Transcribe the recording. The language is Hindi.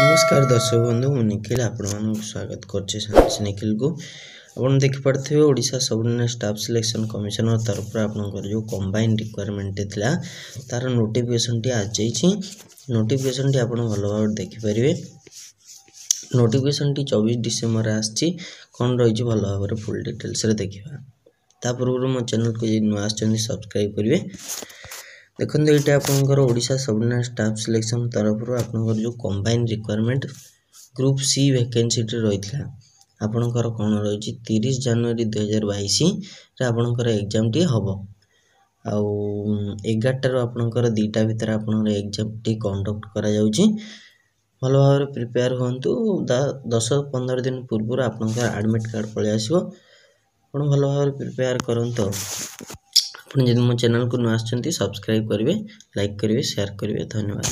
नमस्कार दर्शक बंधु मु निखिल आपण स्वागत करछे साइंस निखिल को आपण देखि पड़थिबे Odisha subordinate staff selection commissioner तरफ आपनकर जो कंबाइन रिक्वायरमेंट थिला तार नोटिफिकेशन टी आ जाईछि। नोटिफिकेशन टी आपण भलो भाव देखि परिबे। नोटिफिकेशन टी 24 डिसेंबर आछि। कोन रहिछि भलो भाव रे फुल डिटेल्स रे देखिबा। ता पूर्व मो चैनल को जे नुआ आछन सब्सक्राइब करिवे। देखो ये आपंकर ओडिशा सबऑर्डिनेट स्टाफ सिलेक्शन तरफ आपंकर जो combine requirement group C vacancy रही है आपंकर कौन रही 30 जनवरी 2022 रे आपंकर एग्जाम टी हम आउ 11 आपंकर 2टा भितर आपंकर एग्जाम टी कंडक्ट करा जाउची। भल भाव प्रिपेयर होंतु 10-15 दिन पूर्व आपंकर एडमिट कार्ड पळे आसीबो। आपण भल भाव प्रिपेयर करंतो। आप जब मो चैनल को नुआ सब्सक्राइब करेंगे, लाइक करेंगे, शेयर करेंगे। धन्यवाद।